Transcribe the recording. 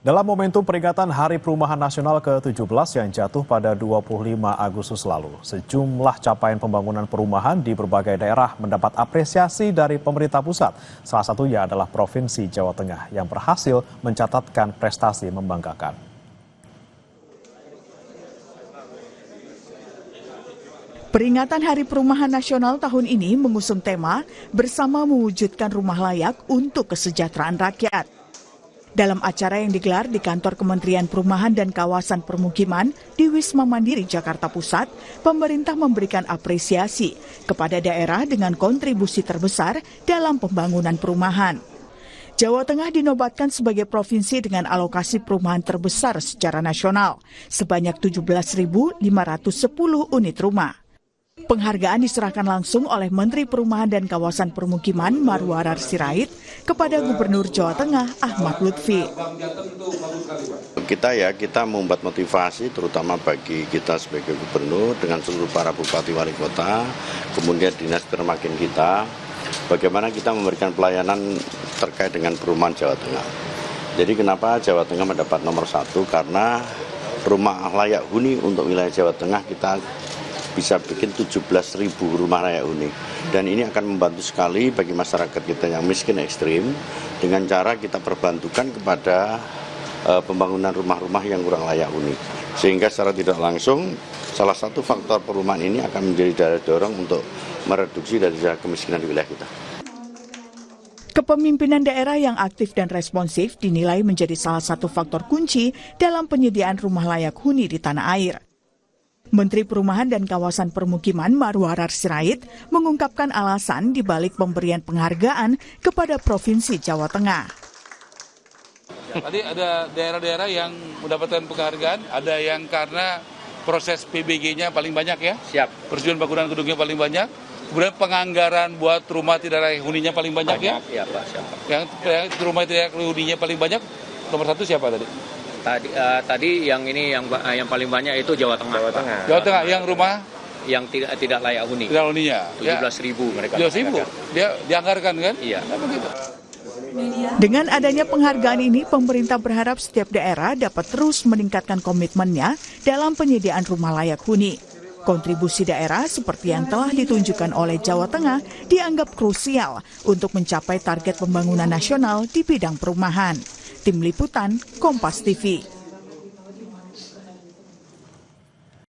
Dalam momentum peringatan Hari Perumahan Nasional ke-17 yang jatuh pada 25 Agustus lalu, sejumlah capaian pembangunan perumahan di berbagai daerah mendapat apresiasi dari pemerintah pusat. Salah satunya adalah Provinsi Jawa Tengah yang berhasil mencatatkan prestasi membanggakan. Peringatan Hari Perumahan Nasional tahun ini mengusung tema bersama mewujudkan rumah layak untuk kesejahteraan rakyat. Dalam acara yang digelar di kantor Kementerian Perumahan dan Kawasan Permukiman di Wisma Mandiri, Jakarta Pusat, pemerintah memberikan apresiasi kepada daerah dengan kontribusi terbesar dalam pembangunan perumahan. Jawa Tengah dinobatkan sebagai provinsi dengan alokasi perumahan terbesar secara nasional, sebanyak 17.510 unit rumah. Penghargaan diserahkan langsung oleh Menteri Perumahan dan Kawasan Permukiman Marwarar Sirait kepada Gubernur Jawa Tengah Ahmad Lutfi. Kita membuat motivasi terutama bagi kita sebagai gubernur dengan seluruh para bupati wali kota, kemudian dinas permakin kita, bagaimana kita memberikan pelayanan terkait dengan perumahan Jawa Tengah. Jadi kenapa Jawa Tengah mendapat nomor 1? Karena rumah layak huni untuk wilayah Jawa Tengah kita bisa bikin 17.000 rumah layak huni. Dan ini akan membantu sekali bagi masyarakat kita yang miskin ekstrim dengan cara kita perbantukan kepada pembangunan rumah-rumah yang kurang layak huni. Sehingga secara tidak langsung salah satu faktor perumahan ini akan menjadi daya dorong untuk mereduksi dari kemiskinan di wilayah kita. Kepemimpinan daerah yang aktif dan responsif dinilai menjadi salah satu faktor kunci dalam penyediaan rumah layak huni di tanah air. Menteri Perumahan dan Kawasan Permukiman Marwarar Sirait mengungkapkan alasan di balik pemberian penghargaan kepada Provinsi Jawa Tengah. Tadi ada daerah-daerah yang mendapatkan penghargaan, ada yang karena proses PBG-nya paling banyak ya. Siap. Persetujuan bangunan gedungnya paling banyak. Kemudian penganggaran buat rumah tidak layak huninya paling banyak ya. Iya Pak, siapa? Yang rumah tidak layak huninya paling banyak, nomor 1 siapa tadi? Tadi yang ini yang paling banyak itu Jawa Tengah. Jawa Tengah yang rumah yang tidak layak huni. Tidak huninya. 17.000 mereka. 17.000. Dia dianggarkan kan? Iya. Dengan adanya penghargaan ini, pemerintah berharap setiap daerah dapat terus meningkatkan komitmennya dalam penyediaan rumah layak huni. Kontribusi daerah seperti yang telah ditunjukkan oleh Jawa Tengah dianggap krusial untuk mencapai target pembangunan nasional di bidang perumahan. Tim Liputan, Kompas TV.